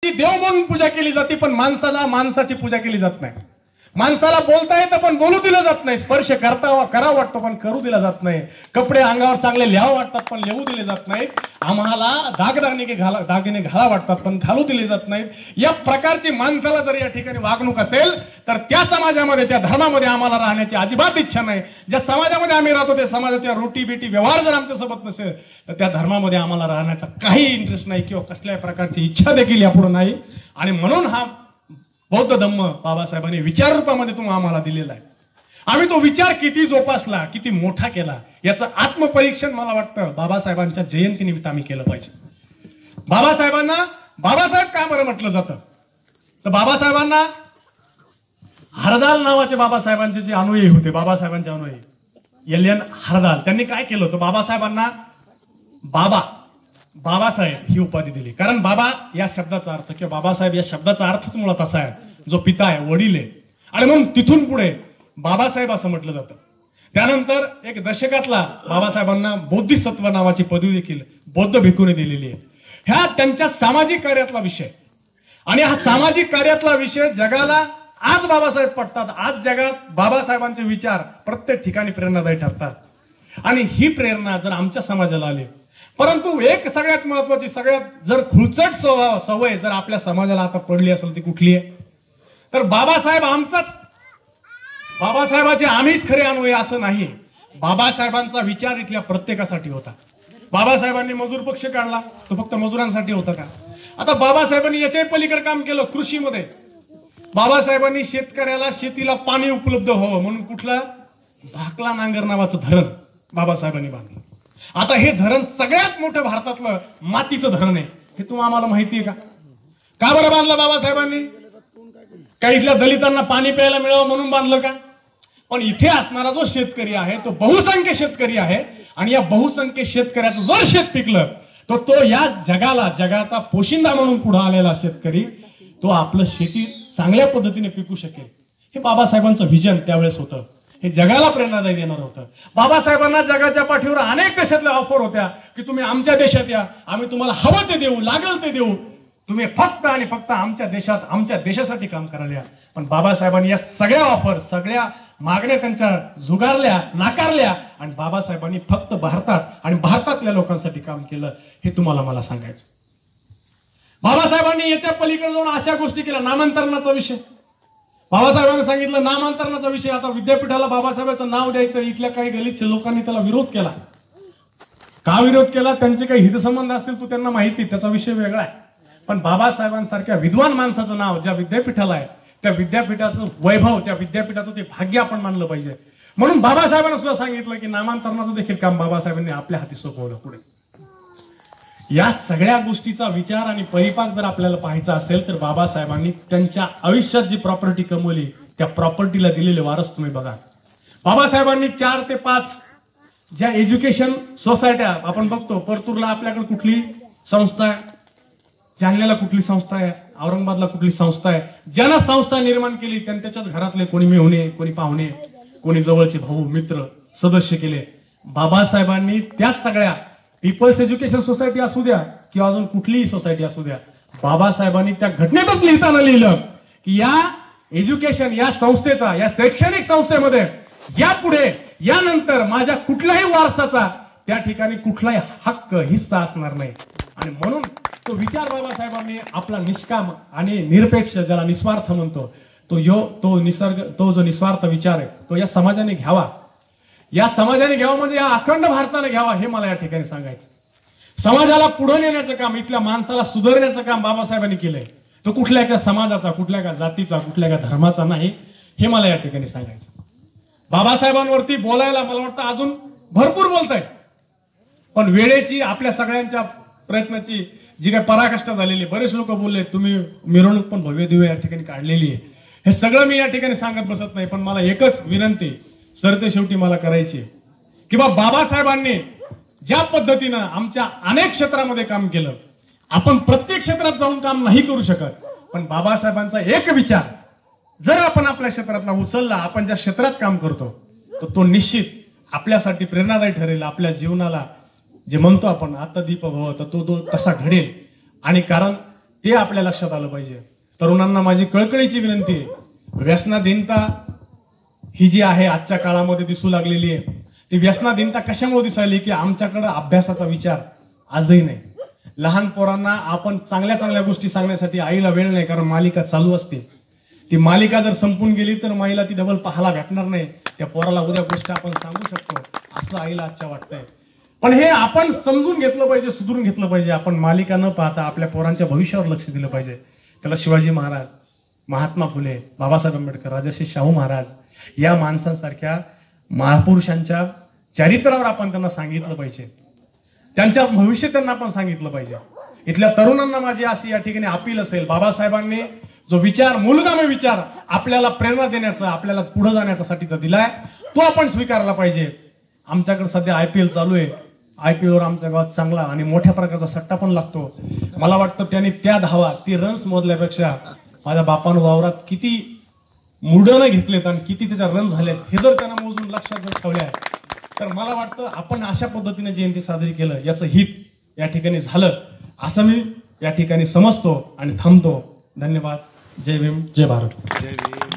देव म्हणून पूजा केली जाते, पण माणसाला माणसाची पूजा केली जात नाही. माणसाला बोलता येतं पण बोलू दिलं जात नाही. स्पर्श करावा वाटतो पण करू दिला जात नाही. कपडे अंगावर चांगले लिहावं वाटतात पण लिहू दिले जात नाहीत. आम्हाला दागदागिने घाला वाटतात पण घालू दिले जात नाहीत. या प्रकारची माणसाला जर या ठिकाणी वागणूक असेल तर त्या समाजामध्ये, त्या धर्मामध्ये आम्हाला राहण्याची अजिबात इच्छा नाही. ज्या समाजामध्ये आम्ही राहतो त्या समाजाच्या रोटी बेटी व्यवहार जर आमच्यासोबत नसेल तर त्या धर्मामध्ये आम्हाला राहण्याचा काही इंटरेस्ट नाही किंवा कसल्याही प्रकारची इच्छा देखील यापुढे नाही. आणि म्हणून हा बौद्ध धम्म बाबासाहेबांनी विचार रूपामध्ये तुम्ही आम्हाला दिलेला आहे. आम्ही तो विचार किती जोपासला, किती मोठा केला याचं आत्मपरीक्षण मला वाटतं बाबासाहेबांच्या जयंतीनिमित्त आम्ही केलं पाहिजे. बाबासाहेबांना बाबासाहेब का बरं म्हटलं जातं तर बाबासाहेबांना हरदाल नावाचे बाबासाहेबांचे जे अनुयायी होते, बाबासाहेबांचे अनुयायी एल.एन. हरदाल, त्यांनी काय केलं होतं, बाबासाहेबांना बाबासाहेब ही उपाधी दिली. कारण बाबा या शब्दाचा अर्थ किंवा बाबासाहेब या शब्दाचा अर्थच मुळात असा आहे जो पिता आहे, वडील आहे. आणि म्हणून तिथून पुढे बाबासाहेब असं म्हटलं जातं. त्यानंतर एक दशकातला बाबासाहेबांना बोधिसत्व नावाची पदवी देखील बौद्ध भिक्खूने दिलेली आहे. ह्या त्यांच्या सामाजिक कार्यातला विषय आणि हा सामाजिक कार्यातला विषय जगाला आज बाबासाहेब पटतात. आज जगात बाबासाहेबांचे विचार प्रत्येक ठिकाणी प्रेरणादायी ठरतात. आणि ही प्रेरणा जर आमच्या समाजाला आली, परंतु एक सगळ्यात महत्वाची, सगळ्यात जर खुळचट सवय जर आपल्या समाजाला आता पडली असेल ती कुठली आहे तर बाबासाहेबाचे आम्हीच खरे अनुयायी असं नाही. बाबासाहेबांचा विचार इथल्या प्रत्येकासाठी होता. बाबासाहेबांनी मजूर पक्ष काढला, तो फक्त मजुरांसाठी होता का? आता बाबासाहेबांनी याच्याही पलीकडे काम केलं कृषीमध्ये. बाबासाहेबांनी शेतकऱ्याला शेतीला पाणी उपलब्ध व्हावं म्हणून कुठलं भाकला नांगर नावाचं धरण बाबासाहेबांनी बांधलं. आता हे धरण सगळ्यात मोठं भारतातलं मातीचं धरण आहे. हे तुम्हाला आम्हाला माहिती आहे का बरं बांधलं बाबासाहेबांनी? काही इथल्या दलितांना पाणी प्यायला मिळावं म्हणून बांधलं का? पण इथे असणारा जो शेतकरी आहे तो बहुसंख्य शेतकरी आहे. आणि या बहुसंख्य शेतकऱ्याचं जर शेत पिकलं तर तो या जगाचा पोशिंदा म्हणून पुढे आलेला शेतकरी तो आपलं शेती चांगल्या पद्धतीने पिकू शकेल. हे बाबासाहेबांचं व्हिजन त्यावेळेस होतं. हे जगाला प्रेरणादायी देणार होतं. बाबासाहेबांना जगाच्या पाठीवर अनेक देशातल्या ऑफर होत्या की तुम्ही आमच्या देशात या, आम्ही तुम्हाला हवं ते देऊ, लागेल ते देऊ, तुम्ही फक्त आणि फक्त आमच्या देशात आमच्या देशासाठी काम करायला या. पण बाबासाहेबांनी या सगळ्या ऑफर, सगळ्या मागण्या त्यांच्या झुगारल्या, नाकारल्या आणि बाबासाहेबांनी फक्त भारतात आणि भारतातल्या लोकांसाठी काम केलं. हे तुम्हाला मला सांगायचं. बाबासाहेबांनी याच्या पलीकडे जाऊन अशा गोष्टी केल्या. नामांतरणाचा विषय बाबासाहेबांनी सांगितलं, नामांतरणाचा विषय. आता विद्यापीठाला बाबासाहेबांचं नाव द्यायचं, इथल्या काही गलिच्छ लोकांनी त्याला विरोध केला. का विरोध केला? त्यांचे काही हितसंबंध असतील तो त्यांना माहिती, त्याचा विषय वेगळा आहे. पण बाबासाहेबांसारख्या विद्वान माणसाचं नाव ज्या विद्यापीठाला आहे त्या विद्यापीठाचं वैभव, त्या विद्यापीठाचं ते भाग्य आपण मानलं पाहिजे. म्हणून बाबासाहेबांना सुद्धा सांगितलं की नामांतरणाचं देखील काम बाबासाहेबांनी आपल्या हाती सोपवलं पुढे. या सगळ्या गोष्टीचा विचार आणि परिपाक जर आपल्याला पाहायचा असेल तर बाबासाहेबांनी त्यांच्या आयुष्यात जी प्रॉपर्टी कमवली त्या प्रॉपर्टीला दिलेले वारस तुम्ही बघा. बाबासाहेबांनी 4 ते 5 ज्या एज्युकेशन सोसायट्या आपण बघतो, परतूरला आपल्याकडे कुठली संस्था आहे, जालन्याला कुठली संस्था आहे, औरंगाबादला कुठली संस्था आहे, ज्यांना संस्था निर्माण केली त्यांच्याच घरातले कोणी मेहुणे, कोणी पाहुणे, कोणी जवळचे भाऊ मित्र सदस्य केले. बाबासाहेबांनी त्या सगळ्या पीपल्स एज्युकेशन सोसायटी असू द्या किंवा अजून कुठलीही सोसायटी असू द्या, बाबासाहेबांनी त्या घटनेतच लिहिताना लिहिलं की या एज्युकेशन, या संस्थेचा, या शैक्षणिक संस्थेमध्ये यापुढे यानंतर माझ्या कुठल्याही वारसाचा त्या ठिकाणी कुठलाही हक्क, हिस्सा असणार नाही. आणि म्हणून तो विचार बाबासाहेबांनी आपला निष्काम आणि निरपेक्ष, ज्याला निस्वार्थ म्हणतो, तो जो निस्वार्थ विचार आहे तो या समाजाने घ्यावा. या समाजाने घ्यावा म्हणजे या अखंड भारताने घ्यावा हे मला या ठिकाणी सांगायचं. समाजाला पुढे नेण्याचं काम, इथल्या माणसाला सुधारण्याचं काम बाबासाहेबांनी केलंय. तो कुठल्या एका समाजाचा, कुठल्या एका जातीचा, कुठल्या एका धर्माचा नाही हे मला या ठिकाणी सांगायचं. बाबासाहेबांवरती बोलायला मला वाटतं अजून भरपूर बोलताय, पण वेळेची, आपल्या सगळ्यांच्या प्रयत्नाची जी काही पराकाष्ठा झालेली, बरेच लोक बोलले, तुम्ही मिरवणूक पण भव्य दिव्य या ठिकाणी काढलेली आहे. हे सगळं मी या ठिकाणी सांगत बसत नाही, पण मला एकच विनंती सरते शेवटी मला करायची की बाबासाहेबांनी ज्या पद्धतीनं आमच्या अनेक क्षेत्रामध्ये काम केलं, आपण प्रत्येक क्षेत्रात जाऊन काम नाही करू शकत, पण बाबासाहेबांचा एक विचार जर आपण आपल्या क्षेत्रातला उचलला, आपण ज्या क्षेत्रात काम करतो तर तो निश्चित आपल्यासाठी प्रेरणादायी ठरेल. आपल्या जीवनाला जे म्हणतो आपण आता दीप भव, तर तो तसा घडेल. आणि कारण ते आपल्या लक्षात आलं पाहिजे. तरुणांना माझी कळकळीची विनंती आहे, व्यसनाधीनता ही जी आहे आजच्या काळामध्ये दिसू लागलेली आहे, ती व्यसनाधीनता कशामुळे दिसायली की आमच्याकडे अभ्यासाचा विचार आजही नाही. लहान पोरांना आपण चांगल्या चांगल्या गोष्टी सांगण्यासाठी आईला वेळ नाही, कारण मालिका चालू असते. ती मालिका जर संपून गेली तर माईला ती डबल पाहायला भेटणार नाही. त्या पोराला उद्या गोष्ट आपण सांगू शकतो असं आईला आजच्या वाटतंय. पण हे आपण समजून घेतलं पाहिजे, सुधरून घेतलं पाहिजे. आपण मालिका न पाहता आपल्या पोरांच्या भविष्यावर लक्ष दिलं पाहिजे. त्याला शिवाजी महाराज, महात्मा फुले, बाबासाहेब आंबेडकर, राजर्षी शाहू महाराज या माणसांसारख्या महापुरुषांच्या चरित्रावर आपण त्यांना सांगितलं पाहिजे. त्यांच्या भविष्य त्यांना आपण सांगितलं पाहिजे. इथल्या तरुणांना माझी अशी या ठिकाणी अपील असेल, बाबासाहेबांनी जो विचार, मूलगामी विचार आपल्याला प्रेरणा देण्याचा, आपल्याला पुढे जाण्यासाठीचा दिलाय, तो आपण स्वीकारला पाहिजे. आमच्याकडे सध्या IPL चालू आहे. IPL वर आमच्या गावात चांगला आणि मोठ्या प्रकारचा सट्टा पण लागतो. मला वाटतं त्यांनी त्या धावा, ती रन्स मोजल्यापेक्षा माझ्या बापानं वावरात किती मुडणं घेतलेत आणि किती त्याच्या रन झालेत हे जर त्यांना मोजून लक्षात जर ठेवले आहे, तर मला वाटतं आपण अशा पद्धतीने जयंती साजरी केलं याचं हित या ठिकाणी झालं असं मी या ठिकाणी समजतो आणि थांबतो. धन्यवाद. जय भीम, जय भारत. जय भीम.